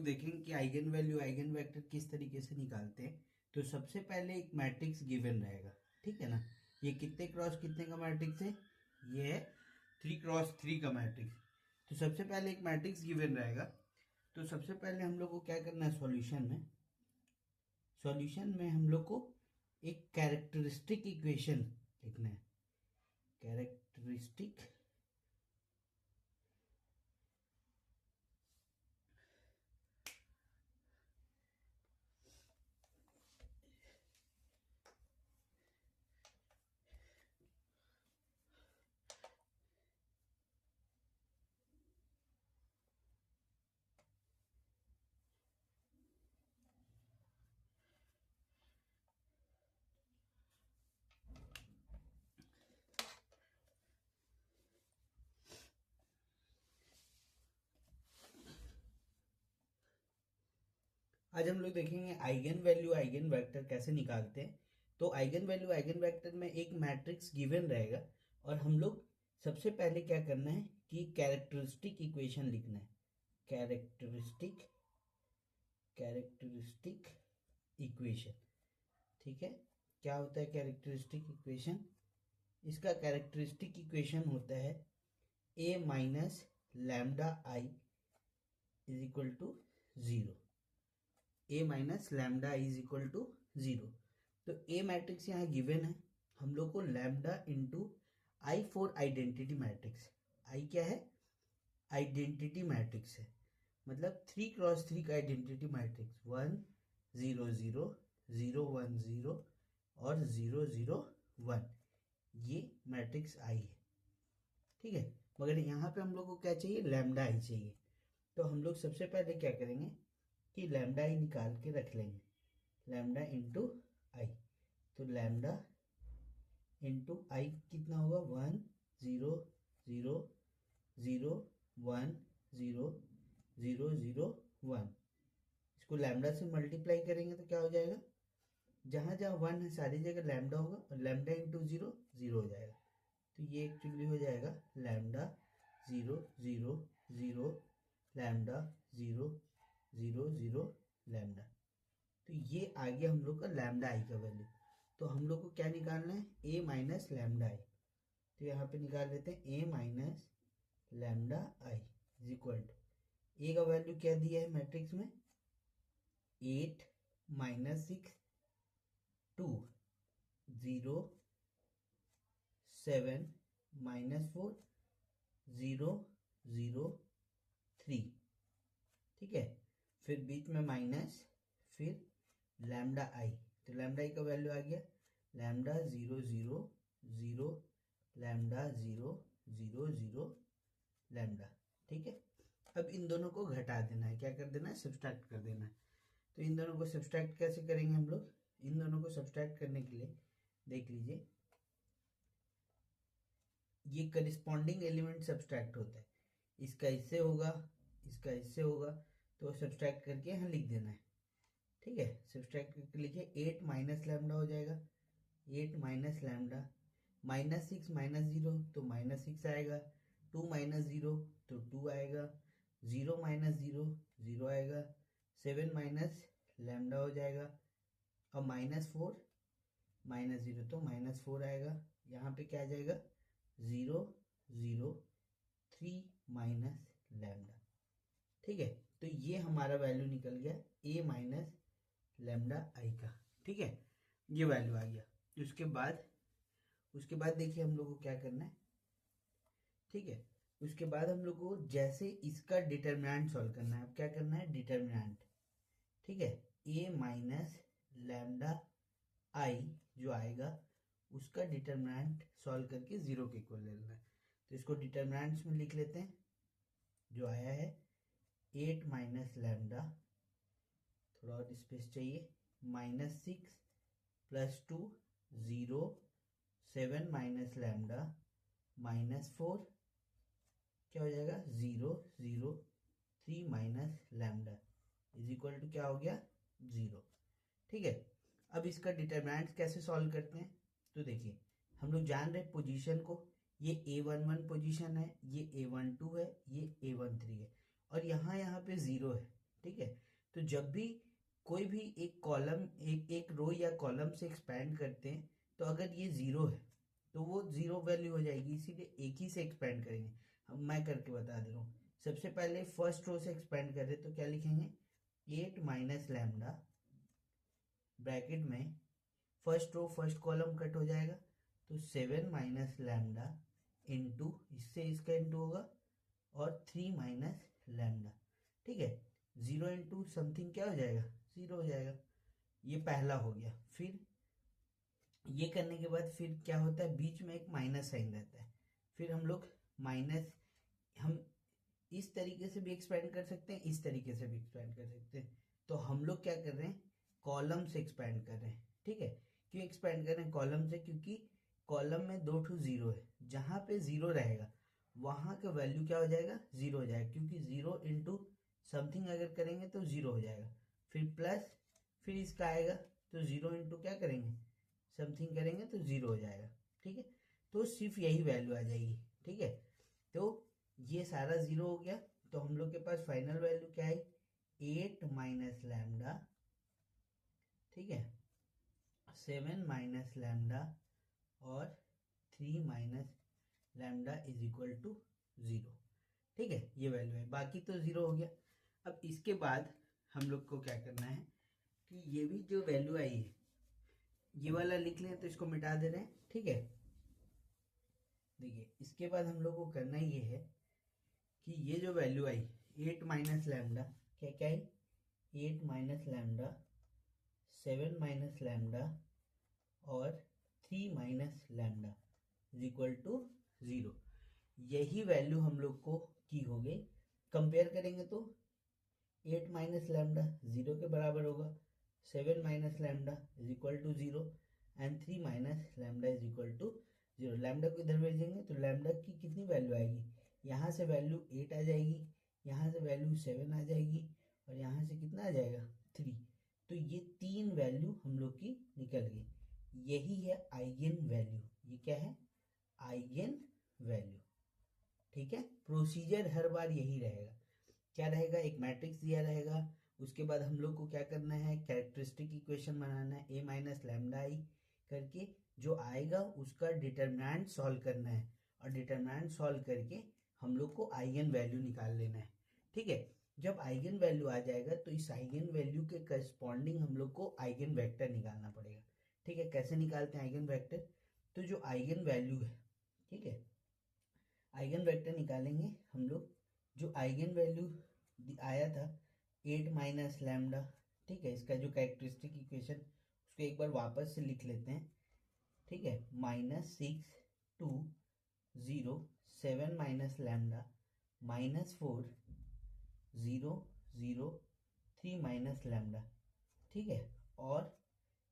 लोग देखेंगे कि आइगन वैल्यू आइगन वेक्टर किस तरीके से निकालते हैं। तो सबसे पहले एक मैट्रिक्स गिवन रहेगा, ठीक है ना। ये कितने क्रॉस कितने का मैट्रिक्स है, ये है 3x3 का मैट्रिक्स। तो सबसे पहले एक मैट्रिक्स गिवन रहेगा। तो सबसे पहले हम लोग को क्या करना है, सॉल्यूशन में हम लोग को एक कैरेक्टरिस्टिक इक्वेशन लिखना है। कैरेक्टरिस्टिक आज हम लोग देखेंगे आइगन वैल्यू आइगन वेक्टर कैसे निकालते हैं। तो आइगन वैल्यू आइगन वेक्टर में एक मैट्रिक्स गिवन रहेगा और हम लोग सबसे पहले क्या करना है कि कैरेक्टरिस्टिक इक्वेशन लिखना है। कैरेक्टरिस्टिक इक्वेशन, ठीक है। क्या होता है कैरेक्टरिस्टिक इक्वेशन? इसका कैरेक्टरिस्टिक इक्वेशन होता है a minus lambda I is equal to 0। a minus lambda I is equal to 0। तो a मैट्रिक्स यहाँ गिवन है, हम लोग को lambda into I for identity matrix. I क्या है, आइडेंटिटी मैट्रिक्स है, मतलब 3x3 का आइडेंटिटी मैट्रिक्स 1 0 0 0 1 0 और 0 0 1, ये मैट्रिक्स आई है, ठीक है। मगर यहाँ पे हम लोग को क्या चाहिए, लैम्डा आई चाहिए। तो हम लोग सबसे पहले क्या करेंगे कि लैम्डा आई निकाल के रख लेंगे, लैम्डा इंटू आई। तो लैम्डा इंटू आई कितना होगा, 1 0 0 0 1 0 0 0 1। इसको लैम्डा से मल्टीप्लाई करेंगे तो क्या हो जाएगा, जहां जहां 1 है सारी जगह लैम्डा होगा और लैम्डा इंटू 0 0 हो जाएगा। तो ये एक्चुअली हो जाएगा लैम्डा 0 0 0 लैम्डा 0 0 0 लैम्डा। तो ये आ गया हम लोग का लैम्डा आई का वैल्यू। तो हम लोग को क्या निकालना है, a माइनस लैम्डा आई। तो यहाँ पे निकाल लेते हैं a minus lambda I is equal to, A का वैल्यू क्या दिया है मैट्रिक्स में, 8 माइनस 6 2 0 7 माइनस 4 0 0 3, ठीक है। फिर बीच में माइनस, फिर लैम्डा आई। तो लैम्डा आई का वैल्यू आ गया लैम्डा 0 0 0 लैम्डा 0 0 0 लैम्डा, ठीक है। अब इन दोनों को घटा देना है, क्या कर देना है, सब्सट्रैक्ट कर देना है। तो इन दोनों को सब्सट्रैक्ट कैसे करेंगे हम लोग, इन दोनों को सब्सट्रैक्ट करने के लिए देख लीजिए, ये करिस्पॉन्डिंग एलिमेंट सब्सट्रैक्ट होता है। इसका इससे होगा, इसका इससे होगा, तो सब्सट्रैक्ट करके यहाँ लिख देना है, ठीक है। सब्सट्रैक्ट करके लिखिए 8 माइनस लैम्डा हो जाएगा, 8 माइनस लैम्डा, माइनस 6 माइनस 0 तो माइनस 6 आएगा, 2 माइनस 0 तो 2 आएगा, 0 माइनस 0 0 आएगा, 7 माइनस लैम्डा हो जाएगा, और माइनस 4 माइनस 0 तो माइनस 4 आएगा। यहाँ पे क्या आ जाएगा 0 0 3 माइनस लैम्डा, ठीक है। तो ये हमारा वैल्यू निकल गया a माइनस लैम्डा आई का, ठीक है। ये वैल्यू आ गया। उसके बाद देखिए हम लोग को क्या करना है, ठीक है। उसके बाद हम लोग को जैसे इसका डिटर्मिनेंट सॉल्व करना है। अब क्या करना है, डिटर्मिनेंट, ठीक है। a माइनस लैम्डा आई जो आएगा उसका डिटर्मिनेंट सॉल्व करके 0 के इक्वल ले लेना है। तो इसको डिटर्मिनेंट्स में लिख लेते हैं, जो आया है 8 माइनस लैम्डा, थोड़ा और स्पेस चाहिए, minus 6 plus 2 0 7 minus lambda minus 4, क्या हो जाएगा 0 0 3 minus lambda is equal to क्या हो गया 0, ठीक है। अब इसका डिटरमिनेंट कैसे सॉल्व करते हैं, तो देखिए हम लोग जान रहे पोजीशन को, ये a11 पोजीशन है, ये a12 है, ये a13 है, और यहाँ पे 0 है, ठीक है। तो जब भी कोई भी एक कॉलम एक रो या कॉलम से एक्सपैंड करते हैं तो अगर ये जीरो है तो वो जीरो वैल्यू हो जाएगी, इसीलिए एक ही से एक्सपैंड करेंगे। हम मैं करके बता दे रहा हूँ। सबसे पहले फर्स्ट रो से एक्सपैंड कर रहे तो क्या लिखेंगे, 8 माइनस लैम्डा ब्रैकेट में first row first column cut हो जाएगा तो 7 माइनस लैम्डा इंटू इससे इसका इंटू होगा और 3 माइनस लैम्डा। ठीक है, 0 इंटू समथिंग क्या हो जाएगा, 0 हो जाएगा। ये पहला हो गया। फिर ये करने के बाद फिर क्या होता है, बीच में एक माइनस साइन रहता है। फिर हम लोग माइनस, हम इस तरीके से भी एक्सपैंड कर सकते हैं, इस तरीके से भी एक्सपैंड कर सकते हैं। तो हम लोग क्या कर रहे हैं, कॉलम से एक्सपैंड कर रहे हैं। ठीक है, क्यों एक्सपैंड कर रहे हैं कॉलम से, क्योंकि कॉलम में 2 ठो जीरो है, जहां पे जीरो रहेगा वहां का वैल्यू क्या हो जाएगा, जीरो हो जाएगा, क्योंकि जीरो इंटू समथिंग अगर करेंगे तो जीरो हो जाएगा। फिर प्लस, फिर इसका आएगा तो जीरो इंटू क्या करेंगे, समथिंग करेंगे तो जीरो हो जाएगा। ठीक है, तो सिर्फ यही वैल्यू आ जाएगी। ठीक है, तो ये सारा जीरो हो गया। तो हम लोग के पास फाइनल वैल्यू क्या है, 8 माइनस लैम्डा, ठीक है, 7 माइनस लैम्डा और 3 minus lambda is equal to 0। ठीक है, ये वैल्यू है, बाकी तो जीरो हो गया। अब इसके बाद हम लोग को क्या करना है कि ये भी जो वैल्यू आई है ये वाला लिख लें तो इसको मिटा दे रहे हैं। ठीक है, देखिए इसके बाद हम लोग को करना ये है कि ये जो वैल्यू आई 8 माइनस लैम्डा, क्या क्या है, 8 माइनस लैम्डा, 7 माइनस लैम्डा और 3 minus lambda is equal to 0। यही वैल्यू हम लोग को की हो गई। कंपेयर करेंगे तो 8 माइनस लैम्डा 0 के बराबर होगा, 7 minus lambda is equal to 0 and 3 minus lambda is equal to 0। Lambda को इधर भेजेंगे तो लैम्डा की कितनी वैल्यू आएगी, यहाँ से वैल्यू 8 आ जाएगी, यहाँ से वैल्यू 7 आ जाएगी और यहाँ से कितना आ जाएगा 3। तो ये 3 वैल्यू हम लोग की निकल गई। यही है आइगन वैल्यू। ये क्या है, आइगन वैल्यू। ठीक है, प्रोसीजर हर बार यही रहेगा। क्या रहेगा, एक मैट्रिक्स दिया रहेगा, उसके बाद हम लोग को क्या करना है, कैरेक्टरिस्टिक इक्वेशन बनाना है, ए माइनस लैम्डा आई करके, जो आएगा उसका डिटरमिनेंट सॉल्व करना है और डिटरमिनेंट सॉल्व करके हम लोग को आइगन वैल्यू निकाल लेना है। ठीक है, जब आइगन वैल्यू आ जाएगा तो इस आइगन वैल्यू के करस्पॉन्डिंग हम लोग को आइगन वेक्टर निकालना पड़ेगा। ठीक है, कैसे निकालते हैं आइगन वेक्टर, तो जो आइगन वैल्यू है, ठीक है, आइगन वेक्टर निकालेंगे हम लोग। जो आइगन वैल्यू आया था 8 माइनस लैम्डा, ठीक है, इसका जो कैरेक्टरिस्टिक इक्वेशन उसको एक बार वापस से लिख लेते हैं। ठीक है, -6 2 0 7 माइनस लैम्डा -4 0 0 3 माइनस लैम्डा। ठीक है, और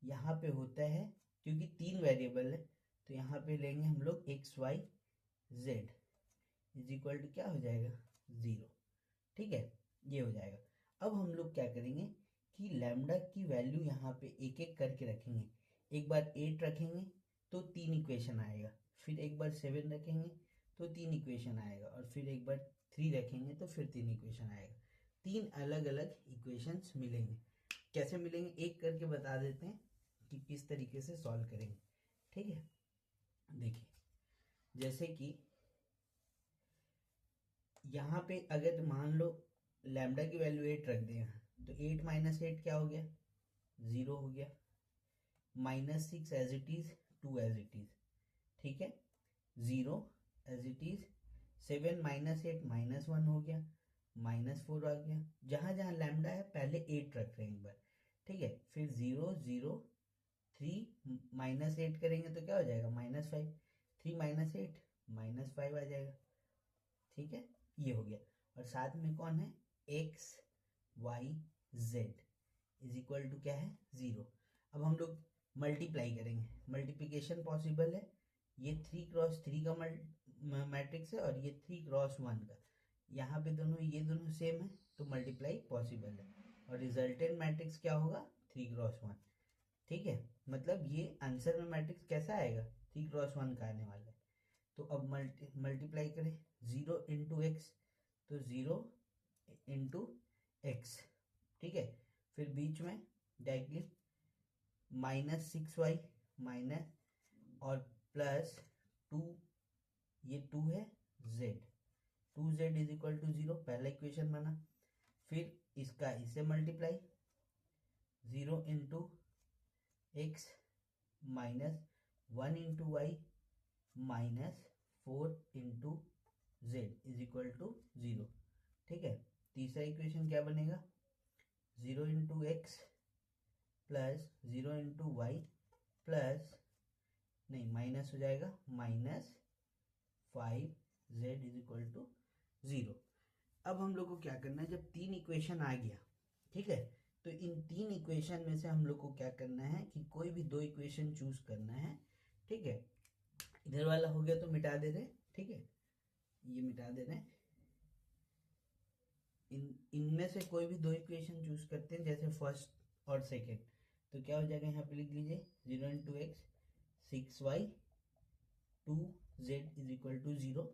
यहाँ पे होता है, क्योंकि 3 वेरिएबल है तो यहाँ पे लेंगे हम लोग XY Z is equal to क्या हो जाएगा 0। ठीक है, ये हो जाएगा। अब हम लोग क्या करेंगे कि लैम्डा की वैल्यू यहाँ पे एक एक करके रखेंगे। एक बार 8 रखेंगे तो 3 इक्वेशन आएगा, फिर एक बार 7 रखेंगे तो 3 इक्वेशन आएगा और फिर एक बार 3 रखेंगे तो फिर 3 इक्वेशन आएगा। 3 अलग अलग इक्वेशंस मिलेंगे। कैसे मिलेंगे एक करके बता देते हैं कि किस तरीके से सॉल्व करेंगे। ठीक है, देखिए जैसे कि यहाँ पे अगर मान लो लैम्डा की वैल्यू 8 रख दें यहाँ, तो 8 माइनस 8 क्या हो गया, 0 हो गया। -6 as it is, 2 as it is, ठीक है, 0 एज इट इज। 7 माइनस 8 -1 हो गया, -4 आ गया। जहां जहां लैम्डा है पहले 8 रख रहे हैं एक बार। ठीक है, फिर 0 0 3 माइनस 8 करेंगे तो क्या हो जाएगा -5, 3 माइनस 8 -5 आ जाएगा। ठीक है, ये हो गया। और साथ में कौन है, XYZ इज इक्वल टू क्या है 0। अब हम लोग मल्टीप्लाई करेंगे, मल्टीप्लिकेशन पॉसिबल है। ये 3 क्रॉस 3 का मैट्रिक्स है और ये 3 क्रॉस 1 का, यहाँ पे दोनों ये दोनों सेम है तो मल्टीप्लाई पॉसिबल है। और रिजल्टेंट मैट्रिक्स क्या होगा 3 क्रॉस 1। ठीक है, मतलब ये आंसर में मैट्रिक्स कैसा आएगा 3 क्रॉस 1 का आने वाला है। तो अब मल्टीप्लाई करें 0 इंटू एक्स, तो 0 इंटू एक्स ठीक है। फिर बीच में डायरेक्टली -6y माइनस और प्लस 2, ये 2 है z, 2z is equal to 0, पहला इक्वेशन बना। फिर इसका इससे multiply 0 into x minus 1 into y minus 4 into z is equal to 0, ठीक है। तीसरा इक्वेशन क्या बनेगा, 0 into x plus 0 into y plus नहीं माइनस हो जाएगा -5z इज इक्वल टू 0। अब हम लोग को क्या करना है, जब 3 इक्वेशन आ गया, ठीक है, तो इन 3 इक्वेशन में से हम लोग को क्या करना है कि कोई भी 2 इक्वेशन चूज करना है, ठीक है। इधर वाला हो गया तो मिटा दे रहे, ठीक है, ये मिटा दे रहे। इनमें से कोई भी 2 इक्वेशन चूज करते हैं, जैसे फर्स्ट और सेकेंड, तो क्या हो जाएगा, यहाँ पे लिख लीजिए 0 into x 6y 2z is equal to 0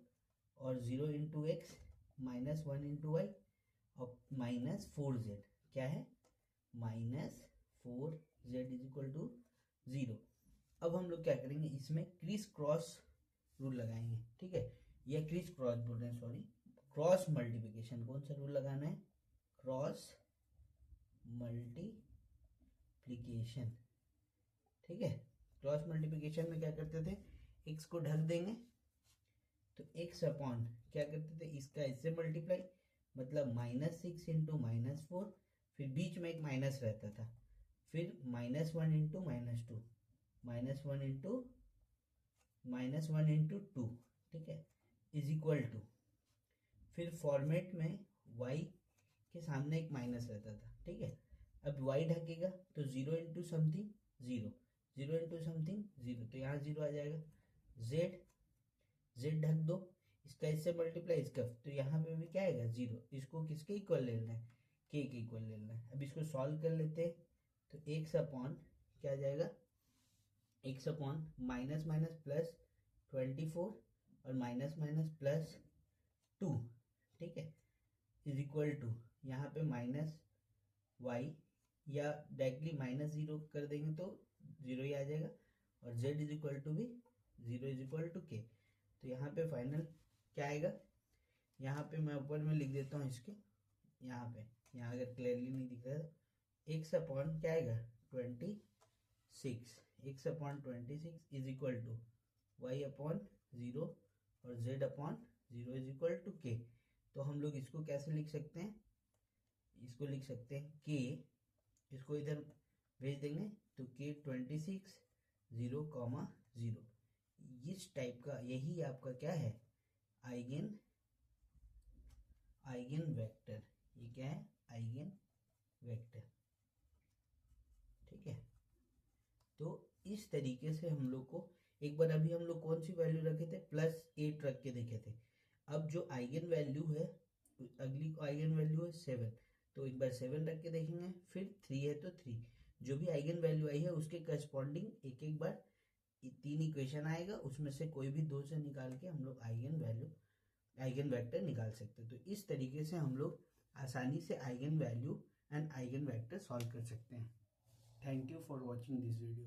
और 0 into x minus 1 into y और -4z, क्या है -4z इज इक्वल टू 0। अब हम लोग क्या करेंगे, इसमें क्रिस क्रॉस रूल लगाएंगे, ठीक है, या क्रिस क्रॉस बोल रहे हैं, सॉरी, क्रॉस मल्टीप्लिकेशन। कौन सा रूल लगाना है, क्रॉस मल्टीप्लिकेशन, ठीक है। क्रॉस मल्टीप्लिकेशन में क्या करते थे, x को ढक देंगे तो x अपॉन क्या करते थे, इसका इससे मल्टीप्लाई, मतलब -6 इंटू -4, फिर बीच में एक माइनस रहता था, फिर -1 इंटू -2 -1 इंटू 2, ठीक है, इज इक्वल टू, फिर फॉर्मेट में y के सामने एक माइनस रहता था, ठीक है। अब y ढकेगा तो 0 इंटू समथिंग 0, 0 इंटू समथिंग 0, तो यहाँ 0 आ जाएगा। z ढक दो, इसका इससे मल्टीप्लाई इसका, तो यहाँ पे भी क्या आएगा 0, इसको किसके इक्वल लेना है, k के इक्वल लेना है। अब इसको सॉल्व कर लेते हैं, तो x अपॉन क्या आ जाएगा, x upon minus minus plus 24 और माइनस माइनस प्लस 2, ठीक है, इज इक्वल टू, यहाँ पे -y या डायरेक्टली -0 कर देंगे तो 0 ही आ जाएगा, और z इज इक्वल टू भी 0 इज इक्वल टू k। तो यहाँ पे फाइनल क्या आएगा, यहाँ पे मैं ऊपर में लिख देता हूँ इसके, यहाँ पे, यहाँ अगर क्लियरली नहीं दिख रहा है, x अपॉन क्या आएगा 26, x upon 26 is equal to y upon 0 और z upon 0 is equal to k। तो हम लोग इसको कैसे लिख सकते हैं, इसको लिख सकते हैं k, इसको इधर भेज देंगे तो k 26 0, 0, इस टाइप का, यही आपका क्या है, आइगन वेक्टर, ये क्या है, आइगन वेक्टर, ठीक है। तो इस तरीके से हम लोग को, एक बार अभी हम लोग कौन सी वैल्यू रखे थे, +8 रख के देखे थे। अब जो आइगन वैल्यू है, अगली आइगन वैल्यू है 7, तो एक बार 7 रख के देखेंगे, फिर 3 है तो 3, जो भी आइगन वैल्यू आई है उसके करस्पॉन्डिंग एक एक बार 3 इक्वेशन आएगा, उसमें से कोई भी 2 से निकाल के हम लोग आइगन वेक्टर निकाल सकते हैं। तो इस तरीके से हम लोग आसानी से eigen value and eigen vector solve कर सकते हैं। Thank you for watching this video.